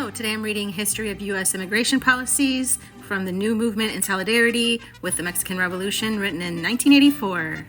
Hello, today I'm reading History of U.S. Immigration Policies from the New Movement in Solidarity with the Mexican Revolution, written in 1984.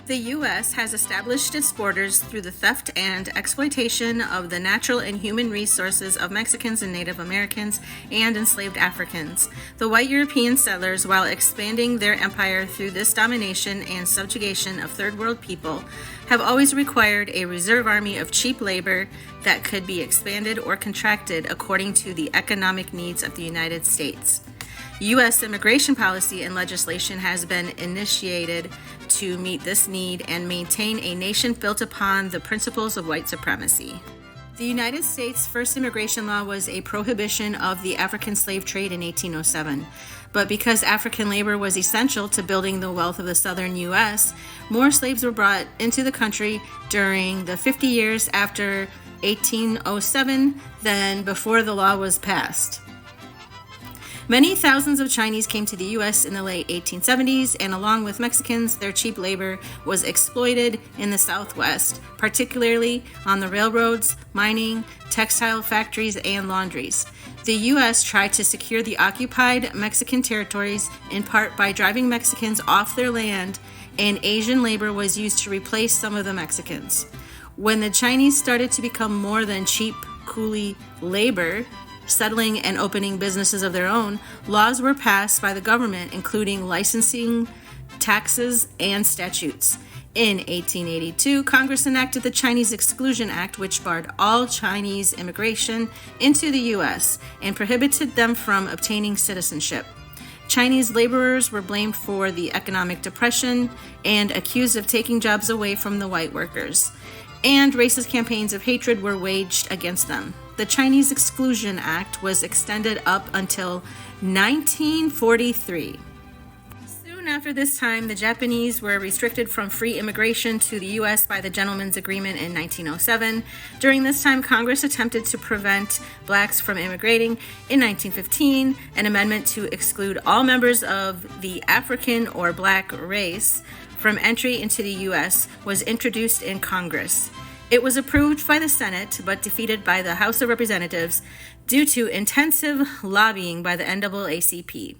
The U.S. has established its borders through the theft and exploitation of the natural and human resources of Mexicans and Native Americans and enslaved Africans. The white European settlers, while expanding their empire through this domination and subjugation of third world people, have always required a reserve army of cheap labor that could be expanded or contracted according to the economic needs of the United States. U.S. immigration policy and legislation has been initiated to meet this need and maintain a nation built upon the principles of white supremacy. The United States' first immigration law was a prohibition of the African slave trade in 1807. But because African labor was essential to building the wealth of the southern U.S., more slaves were brought into the country during the 50 years after 1807 than before the law was passed. Many thousands of Chinese came to the U.S. in the late 1870s, and along with Mexicans, their cheap labor was exploited in the Southwest, particularly on the railroads, mining, textile factories, and laundries. The U.S. tried to secure the occupied Mexican territories in part by driving Mexicans off their land, and Asian labor was used to replace some of the Mexicans. When the Chinese started to become more than cheap coolie labor, settling and opening businesses of their own, laws were passed by the government, including licensing, taxes, and statutes. In 1882, Congress enacted the Chinese Exclusion Act, which barred all Chinese immigration into the U.S. and prohibited them from obtaining citizenship. Chinese laborers were blamed for the economic depression and accused of taking jobs away from the white workers, and racist campaigns of hatred were waged against them. The Chinese Exclusion Act was extended up until 1943. Soon after this time, the Japanese were restricted from free immigration to the U.S. by the Gentlemen's Agreement in 1907. During this time, Congress attempted to prevent blacks from immigrating. In 1915, an amendment to exclude all members of the African or black race from entry into the U.S. was introduced in Congress. It was approved by the Senate, but defeated by the House of Representatives due to intensive lobbying by the NAACP.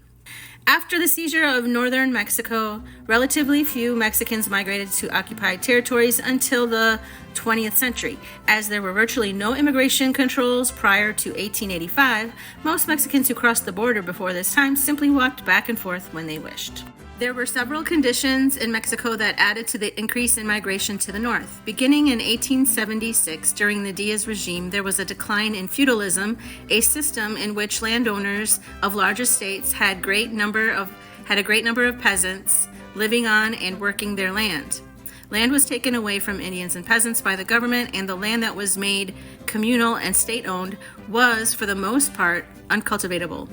After the seizure of northern Mexico, relatively few Mexicans migrated to occupied territories until the 20th century. As there were virtually no immigration controls prior to 1885, most Mexicans who crossed the border before this time simply walked back and forth when they wished. There were several conditions in Mexico that added to the increase in migration to the north. Beginning in 1876, during the Diaz regime, there was a decline in feudalism, a system in which landowners of large estates had a great number of peasants living on and working their land. Land was taken away from Indians and peasants by the government, and the land that was made communal and state-owned was, for the most part, uncultivatable.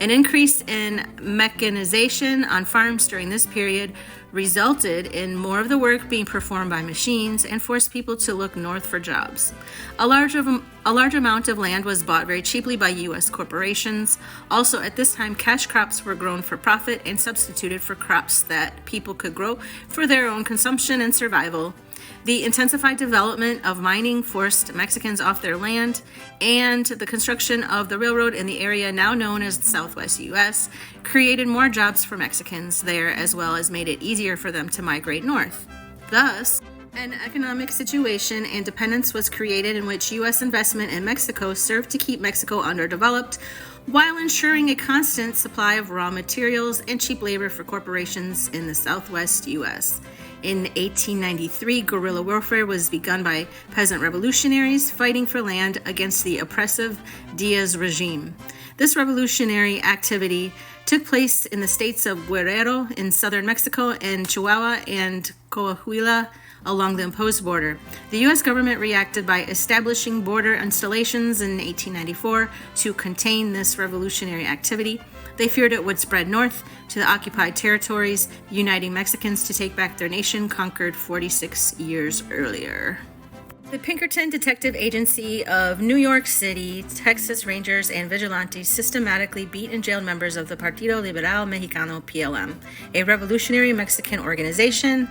An increase in mechanization on farms during this period resulted in more of the work being performed by machines and forced people to look north for jobs. A large amount of land was bought very cheaply by U.S. corporations. Also, at this time, cash crops were grown for profit and substituted for crops that people could grow for their own consumption and survival. The intensified development of mining forced Mexicans off their land, and the construction of the railroad in the area now known as the Southwest U.S. created more jobs for Mexicans there, as well as made it easier for them to migrate north. Thus, an economic situation and dependence was created in which U.S. investment in Mexico served to keep Mexico underdeveloped, while ensuring a constant supply of raw materials and cheap labor for corporations in the Southwest U.S. In 1893, guerrilla warfare was begun by peasant revolutionaries fighting for land against the oppressive Diaz regime. This revolutionary activity took place in the states of Guerrero in southern Mexico and Chihuahua and Coahuila along the imposed border. The U.S. government reacted by establishing border installations in 1894 to contain this revolutionary activity. They feared it would spread north to the occupied territories, uniting Mexicans to take back their nation conquered 46 years earlier. The Pinkerton Detective Agency of New York City, Texas Rangers, and vigilantes systematically beat and jailed members of the Partido Liberal Mexicano, PLM, a revolutionary Mexican organization.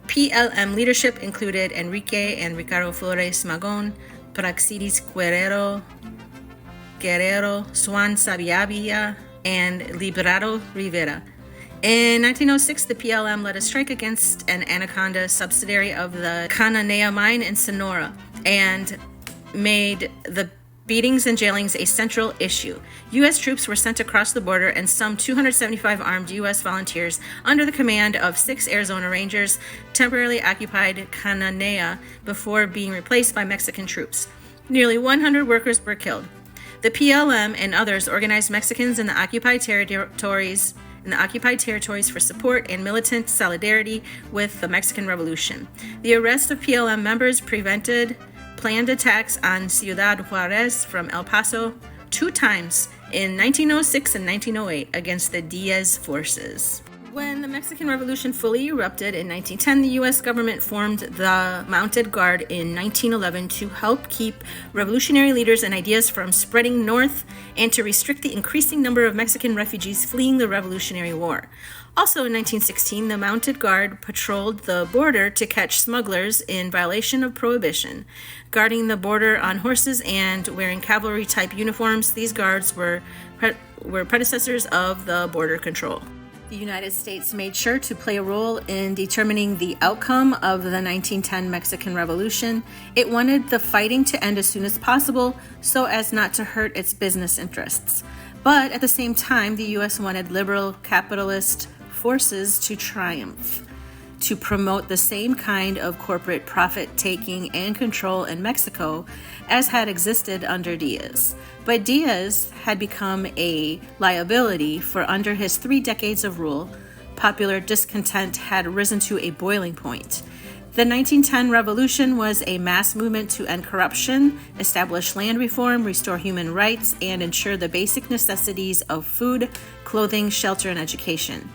PLM leadership included Enrique and Ricardo Flores Magón, Praxedis Guerrero, Guerrero, Juan Sabiabia, and Librado Rivera. In 1906, the PLM led a strike against an Anaconda subsidiary of the Cananea mine in Sonora and made the beatings and jailings a central issue. U.S. troops were sent across the border, and some 275 armed U.S. volunteers under the command of 6 Arizona Rangers temporarily occupied Cananea before being replaced by Mexican troops. Nearly 100 workers were killed. The PLM and others organized Mexicans in the occupied territories for support and militant solidarity with the Mexican Revolution. The arrest of PLM members prevented planned attacks on Ciudad Juarez from El Paso 2 times in 1906 and 1908 against the Diaz forces. When the Mexican Revolution fully erupted in 1910, the U.S. government formed the Mounted Guard in 1911 to help keep revolutionary leaders and ideas from spreading north and to restrict the increasing number of Mexican refugees fleeing the Revolutionary War. Also in 1916, the Mounted Guard patrolled the border to catch smugglers in violation of prohibition. Guarding the border on horses and wearing cavalry-type uniforms, these guards were predecessors of the border control. The United States made sure to play a role in determining the outcome of the 1910 Mexican Revolution. It wanted the fighting to end as soon as possible so as not to hurt its business interests. But at the same time, the U.S. wanted liberal capitalist forces to triumph, to promote the same kind of corporate profit-taking and control in Mexico as had existed under Diaz. But Diaz had become a liability, for under his 3 decades of rule, popular discontent had risen to a boiling point. The 1910 revolution was a mass movement to end corruption, establish land reform, restore human rights, and ensure the basic necessities of food, clothing, shelter, and education.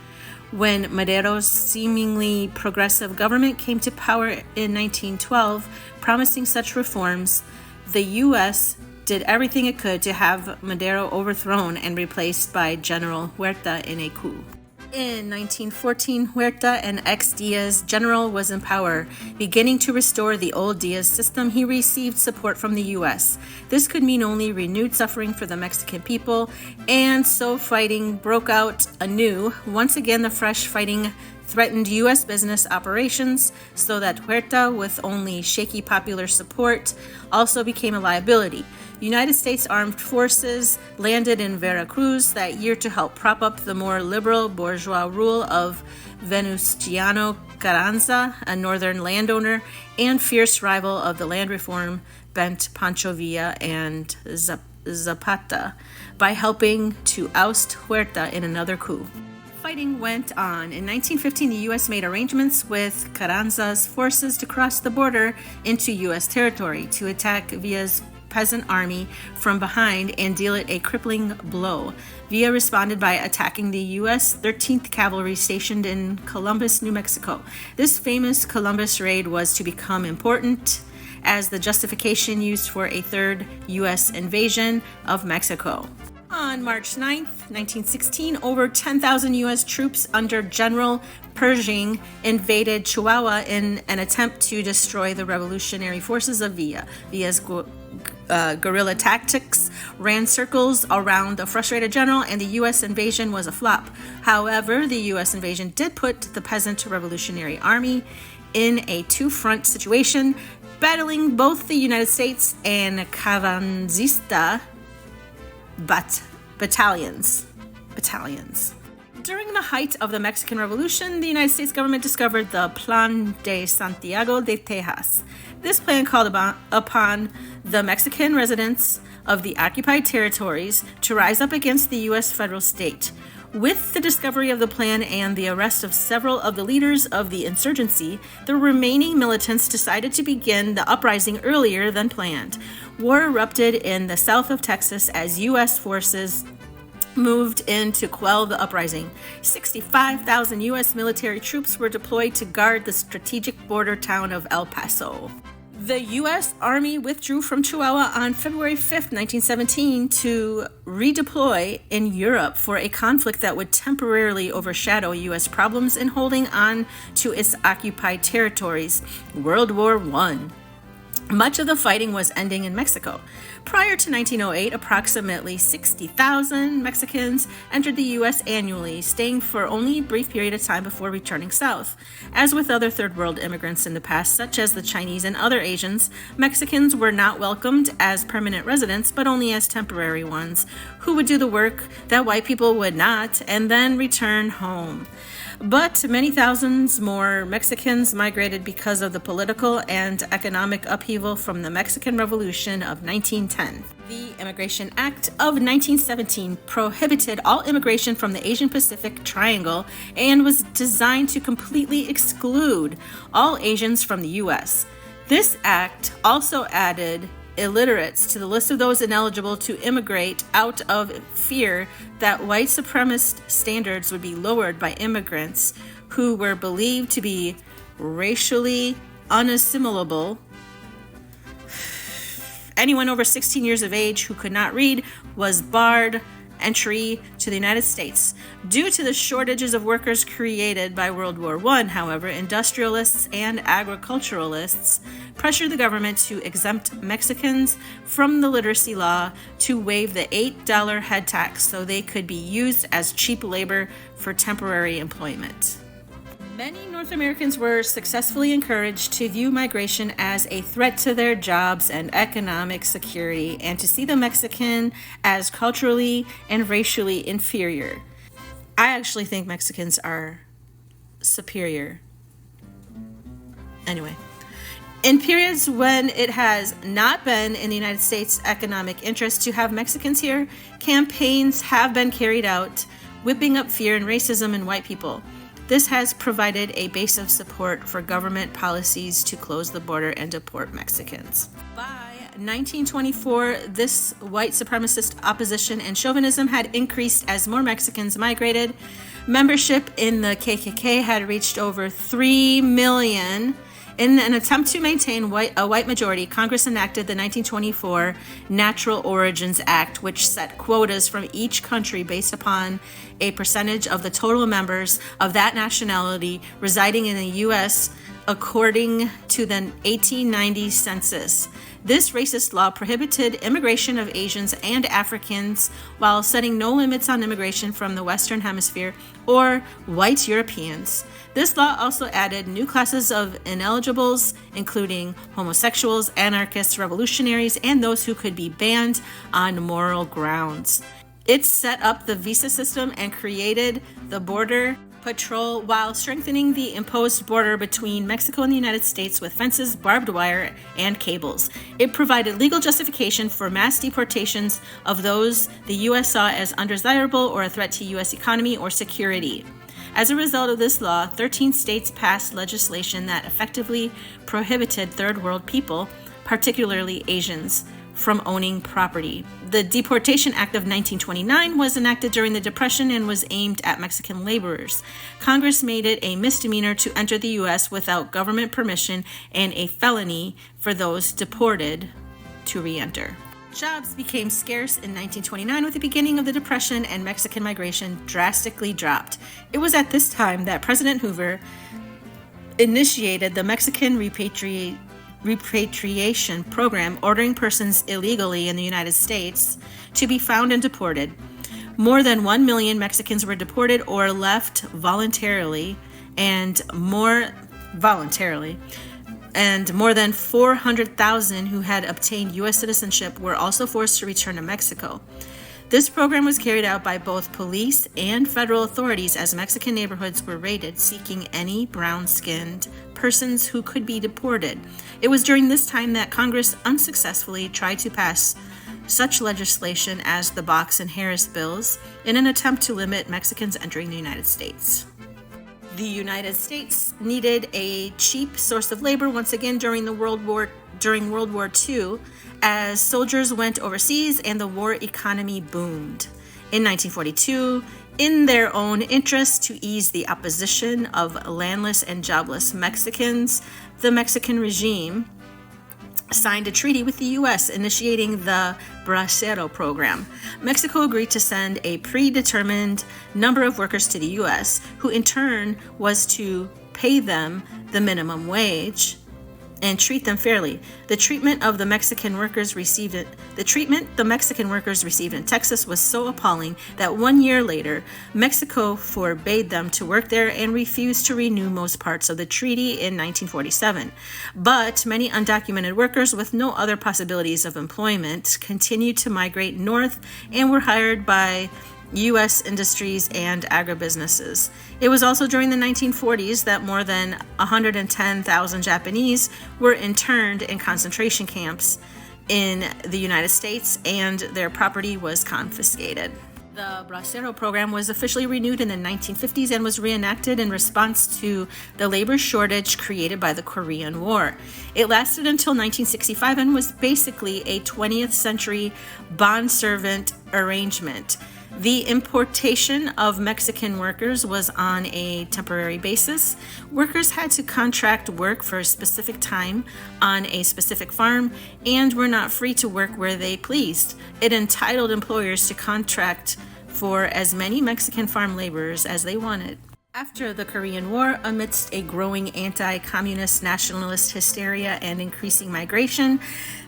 When Madero's seemingly progressive government came to power in 1912, promising such reforms, the U.S. did everything it could to have Madero overthrown and replaced by General Huerta in a coup. In 1914, Huerta, an ex-Diaz general, was in power. Beginning to restore the old Diaz system, he received support from the U.S. This could mean only renewed suffering for the Mexican people, and so fighting broke out anew. Once again, the fresh fighting threatened U.S. business operations, so that Huerta, with only shaky popular support, also became a liability. United States Armed Forces landed in Veracruz that year to help prop up the more liberal bourgeois rule of Venustiano Carranza, a northern landowner and fierce rival of the land reform bent Pancho Villa and Zapata, by helping to oust Huerta in another coup. Fighting went on. In 1915, the U.S. made arrangements with Carranza's forces to cross the border into U.S. territory to attack Villa's peasant army from behind and deal it a crippling blow. Villa responded by attacking the U.S. 13th Cavalry stationed in Columbus, New Mexico. This famous Columbus raid was to become important as the justification used for a third U.S. invasion of Mexico. On March 9, 1916, over 10,000 U.S. troops under General Pershing invaded Chihuahua in an attempt to destroy the revolutionary forces of Villa. Villa's guerrilla tactics ran circles around the frustrated general, and the U.S. invasion was a flop. However, the U.S. invasion did put the peasant revolutionary army in a 2-front situation, battling both the United States and Carrancista battalions. During the height of the Mexican Revolution, the United States government discovered the Plan de Santiago de Tejas. This plan called upon the Mexican residents of the occupied territories to rise up against the U.S. federal state. With the discovery of the plan and the arrest of several of the leaders of the insurgency, the remaining militants decided to begin the uprising earlier than planned. War erupted in the south of Texas as U.S. forces moved in to quell the uprising. 65,000 U.S. military troops were deployed to guard the strategic border town of El Paso. The U.S. Army withdrew from Chihuahua on February 5, 1917, to redeploy in Europe for a conflict that would temporarily overshadow U.S. problems in holding on to its occupied territories, World War I. Much of the fighting was ending in Mexico. Prior to 1908, approximately 60,000 Mexicans entered the U.S. annually, staying for only a brief period of time before returning south. As with other third world immigrants in the past, such as the Chinese and other Asians, Mexicans were not welcomed as permanent residents, but only as temporary ones, who would do the work that white people would not, and then return home. But many thousands more Mexicans migrated because of the political and economic upheaval from the Mexican Revolution of 1910. The Immigration Act of 1917 prohibited all immigration from the Asian Pacific Triangle and was designed to completely exclude all Asians from the U.S. This act also added illiterates to the list of those ineligible to immigrate out of fear that white supremacist standards would be lowered by immigrants who were believed to be racially unassimilable. Anyone over 16 years of age who could not read was barred entry to the United States. Due to the shortages of workers created by World War I, however, industrialists and agriculturalists pressured the government to exempt Mexicans from the literacy law to waive the $8 head tax so they could be used as cheap labor for temporary employment. Many North Americans were successfully encouraged to view migration as a threat to their jobs and economic security, and to see the Mexican as culturally and racially inferior. I actually think Mexicans are superior. Anyway, in periods when it has not been in the United States' economic interest to have Mexicans here, campaigns have been carried out, whipping up fear and racism in white people. This has provided a base of support for government policies to close the border and deport Mexicans. By 1924, this white supremacist opposition and chauvinism had increased as more Mexicans migrated. Membership in the KKK had reached over 3 million. In an attempt to maintain a white majority, Congress enacted the 1924 Natural Origins Act, which set quotas from each country based upon a percentage of the total members of that nationality residing in the U.S. according to the 1890 census. This racist law prohibited immigration of Asians and Africans while setting no limits on immigration from the Western Hemisphere or white Europeans. This law also added new classes of ineligibles, including homosexuals, anarchists, revolutionaries, and those who could be banned on moral grounds. It set up the visa system and created the Border Patrol while strengthening the imposed border between Mexico and the United States with fences, barbed wire, and cables. It provided legal justification for mass deportations of those the U.S. saw as undesirable or a threat to U.S. economy or security. As a result of this law, 13 states passed legislation that effectively prohibited third world people, particularly Asians, from owning property. The Deportation Act of 1929 was enacted during the Depression and was aimed at Mexican laborers. Congress made it a misdemeanor to enter the U.S. without government permission and a felony for those deported to re-enter. Jobs became scarce in 1929 with the beginning of the Depression, and Mexican migration drastically dropped. It was at this time that President Hoover initiated the Mexican repatriation program, ordering persons illegally in the United States to be found and deported. More than 1 million Mexicans were deported or left voluntarily, and more than 400,000 who had obtained U.S. citizenship were also forced to return to Mexico. This program was carried out by both police and federal authorities as Mexican neighborhoods were raided, seeking any brown-skinned persons who could be deported. It was during this time that Congress unsuccessfully tried to pass such legislation as the Box and Harris bills in an attempt to limit Mexicans entering the United States. The United States needed a cheap source of labor once again during World War II, as soldiers went overseas and the war economy boomed. In 1942, in their own interest to ease the opposition of landless and jobless Mexicans, the Mexican regime signed a treaty with the U.S. initiating the Bracero program. Mexico agreed to send a predetermined number of workers to the U.S., who in turn was to pay them the minimum wage and treat them fairly. The treatment the Mexican workers received in Texas was so appalling that 1 year later, Mexico forbade them to work there and refused to renew most parts of the treaty in 1947. But many undocumented workers with no other possibilities of employment continued to migrate north and were hired by U.S. industries and agribusinesses. It was also during the 1940s that more than 110,000 Japanese were interned in concentration camps in the United States, and their property was confiscated. The Bracero program was officially renewed in the 1950s and was reenacted in response to the labor shortage created by the Korean War. It lasted until 1965 and was basically a 20th century bond-servant arrangement. The importation of Mexican workers was on a temporary basis. Workers had to contract work for a specific time on a specific farm and were not free to work where they pleased. It entitled employers to contract for as many Mexican farm laborers as they wanted. After the Korean War, amidst a growing anti-communist nationalist hysteria and increasing migration,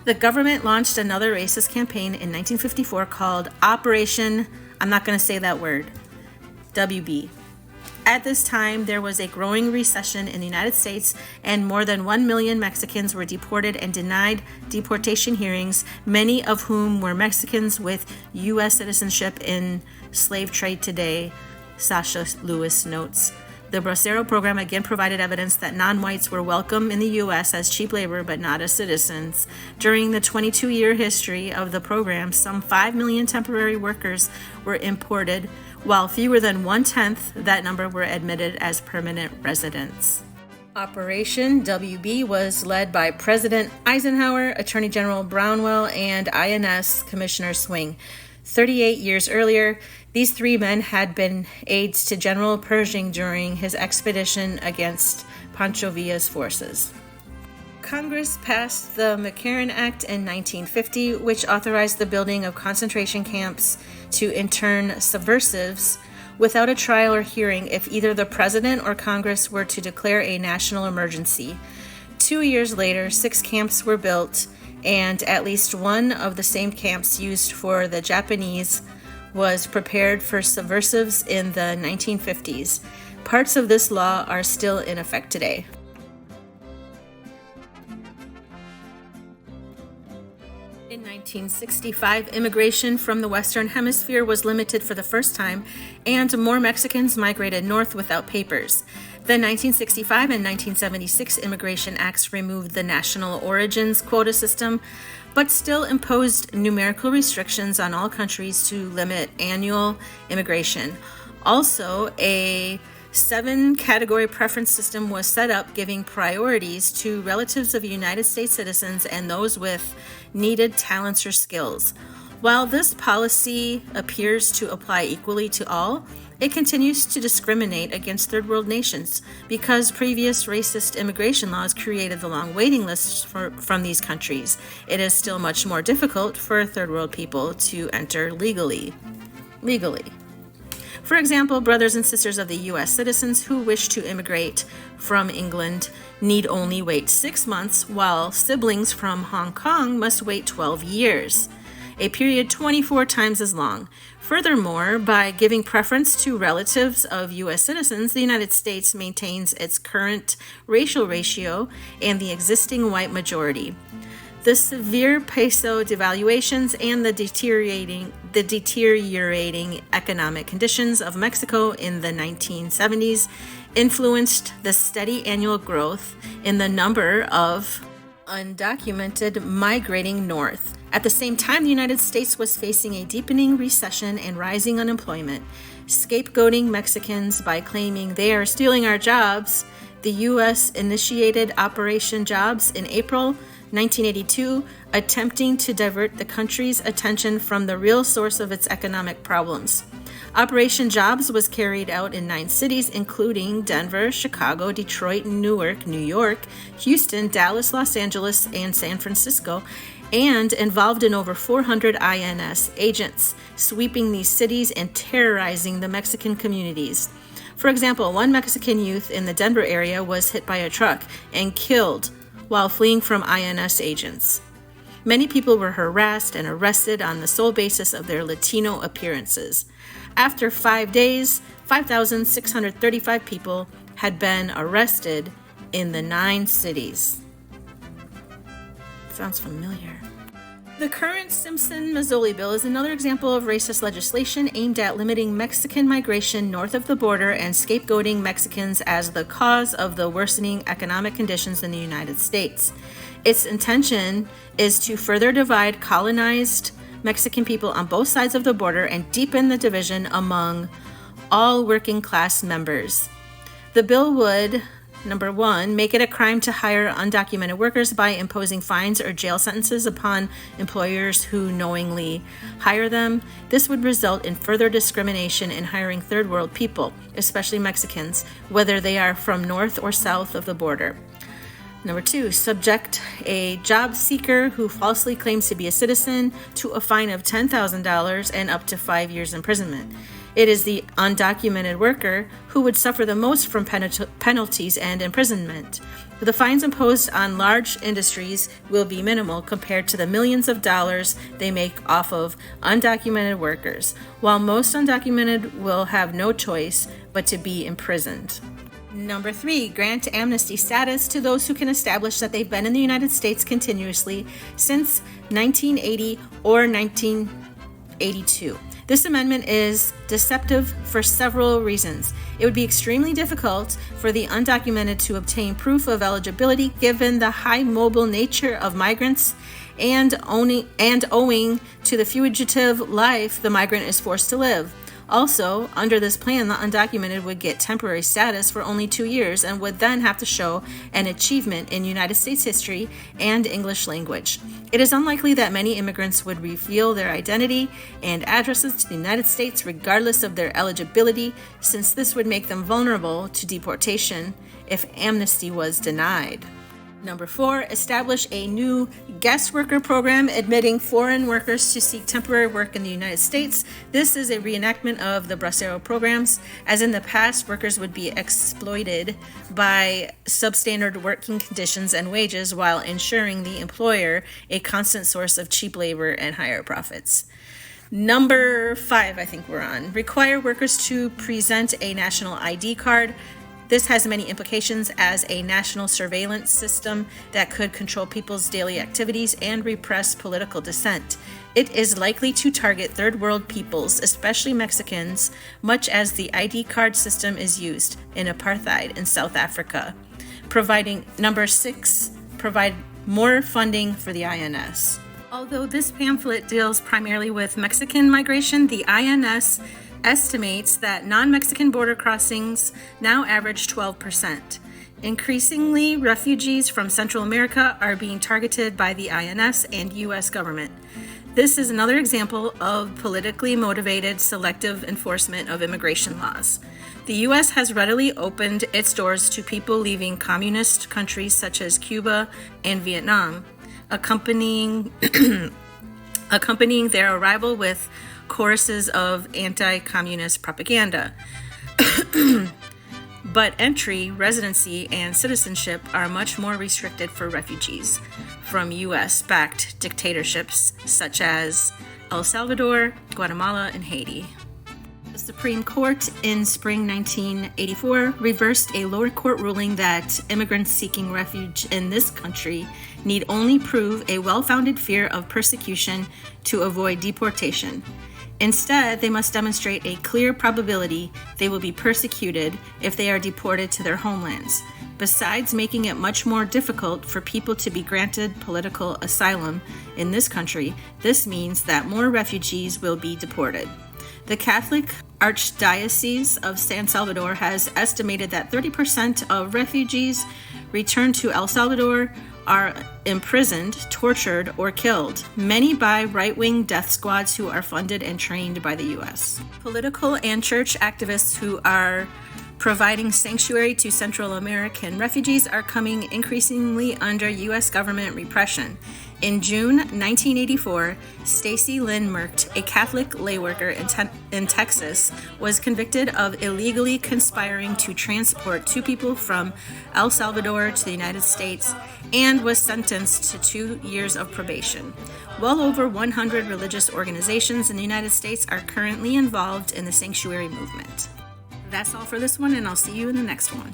the government launched another racist campaign in 1954 called Operation, I'm not going to say that word, WB. At this time, there was a growing recession in the United States, and more than 1 million Mexicans were deported and denied deportation hearings, many of whom were Mexicans with U.S. citizenship in slave trade today, Sasha Lewis notes. The Bracero program again provided evidence that non-whites were welcome in the U.S. as cheap labor but not as citizens. During the 22-year history of the program, some 5 million temporary workers were imported, while fewer than 1/10 that number were admitted as permanent residents. Operation WB was led by President Eisenhower, Attorney General Brownwell, and INS Commissioner Swing. 38 years earlier, these three men had been aides to General Pershing during his expedition against Pancho Villa's forces. Congress passed the McCarran Act in 1950, which authorized the building of concentration camps to intern subversives without a trial or hearing if either the President or Congress were to declare a national emergency. 2 years later, 6 camps were built, and at least one of the same camps used for the Japanese was prepared for subversives in the 1950s. Parts of this law are still in effect today. In 1965, immigration from the Western Hemisphere was limited for the first time, and more Mexicans migrated north without papers. The 1965 and 1976 Immigration Acts removed the national origins quota system, but still imposed numerical restrictions on all countries to limit annual immigration. Also, a 7-category preference system was set up, giving priorities to relatives of United States citizens and those with needed talents or skills. While this policy appears to apply equally to all, it continues to discriminate against third world nations because previous racist immigration laws created the long waiting lists from these countries. It is still much more difficult for third world people to enter legally. For example, brothers and sisters of the U.S. citizens who wish to immigrate from England need only wait 6 months, while siblings from Hong Kong must wait 12 years, a period 24 times as long. Furthermore, by giving preference to relatives of U.S. citizens, the United States maintains its current racial ratio and the existing white majority. The severe peso devaluations and the deteriorating economic conditions of Mexico in the 1970s influenced the steady annual growth in the number of undocumented migrating north. At the same time, the United States was facing a deepening recession and rising unemployment. Scapegoating Mexicans by claiming they are stealing our jobs, the U.S. initiated Operation Jobs in April 1982, attempting to divert the country's attention from the real source of its economic problems. Operation Jobs was carried out in 9 cities, including Denver, Chicago, Detroit, Newark, New York, Houston, Dallas, Los Angeles, and San Francisco, and involved in over 400 INS agents, sweeping these cities and terrorizing the Mexican communities. For example, one Mexican youth in the Denver area was hit by a truck and killed while fleeing from INS agents. Many people were harassed and arrested on the sole basis of their Latino appearances. After 5 days, 5,635 people had been arrested in the 9 cities. Sounds familiar. The current Simpson-Mazzoli bill is another example of racist legislation aimed at limiting Mexican migration north of the border and scapegoating Mexicans as the cause of the worsening economic conditions in the United States. Its intention is to further divide colonized Mexican people on both sides of the border and deepen the division among all working class members. The bill would, number 1, make it a crime to hire undocumented workers by imposing fines or jail sentences upon employers who knowingly hire them. This would result in further discrimination in hiring third world people, especially Mexicans, whether they are from north or south of the border. Number 2, subject a job seeker who falsely claims to be a citizen to a fine of $10,000 and up to 5 years imprisonment. It is the undocumented worker who would suffer the most from penalties and imprisonment. The fines imposed on large industries will be minimal compared to the millions of dollars they make off of undocumented workers, while most undocumented will have no choice but to be imprisoned. Number 3, grant amnesty status to those who can establish that they've been in the United States continuously since 1980 or 1982. This amendment is deceptive for several reasons. It would be extremely difficult for the undocumented to obtain proof of eligibility given the high mobile nature of migrants and owing to the fugitive life the migrant is forced to live. Also, under this plan, the undocumented would get temporary status for only 2 years and would then have to show an achievement in United States history and English language. It is unlikely that many immigrants would reveal their identity and addresses to the United States regardless of their eligibility, since this would make them vulnerable to deportation if amnesty was denied. Number 4, establish a new guest worker program admitting foreign workers to seek temporary work in the United States. This is a reenactment of the Bracero programs. As in the past, workers would be exploited by substandard working conditions and wages while ensuring the employer a constant source of cheap labor and higher profits. Number 5, I think we're on. Require workers to present a national ID card. This has many implications as a national surveillance system that could control people's daily activities and repress political dissent. It is likely to target third world peoples, especially Mexicans, much as the ID card system is used in apartheid in South Africa. Number 6, provide more funding for the INS. Although this pamphlet deals primarily with Mexican migration, the INS estimates that non-Mexican border crossings now average 12%. Increasingly, refugees from Central America are being targeted by the INS and U.S. government. This is another example of politically motivated selective enforcement of immigration laws. The U.S. has readily opened its doors to people leaving communist countries such as Cuba and Vietnam, accompanying their arrival with choruses of anti-communist propaganda. But entry, residency, and citizenship are much more restricted for refugees from U.S.-backed dictatorships such as El Salvador, Guatemala, and Haiti. The Supreme Court in spring 1984 reversed a lower court ruling that immigrants seeking refuge in this country need only prove a well-founded fear of persecution to avoid deportation. Instead, they must demonstrate a clear probability they will be persecuted if they are deported to their homelands. Besides making it much more difficult for people to be granted political asylum in this country, this means that more refugees will be deported. The Catholic Archdiocese of San Salvador has estimated that 30% of refugees returned to El Salvador are imprisoned, tortured, or killed, many by right-wing death squads who are funded and trained by the U.S. Political and church activists who are providing sanctuary to Central American refugees are coming increasingly under U.S. government repression. In June 1984, Stacy Lynn Merkt, a Catholic layworker in Texas, was convicted of illegally conspiring to transport two people from El Salvador to the United States and was sentenced to 2 years of probation. Well over 100 religious organizations in the United States are currently involved in the sanctuary movement. That's all for this one, and I'll see you in the next one.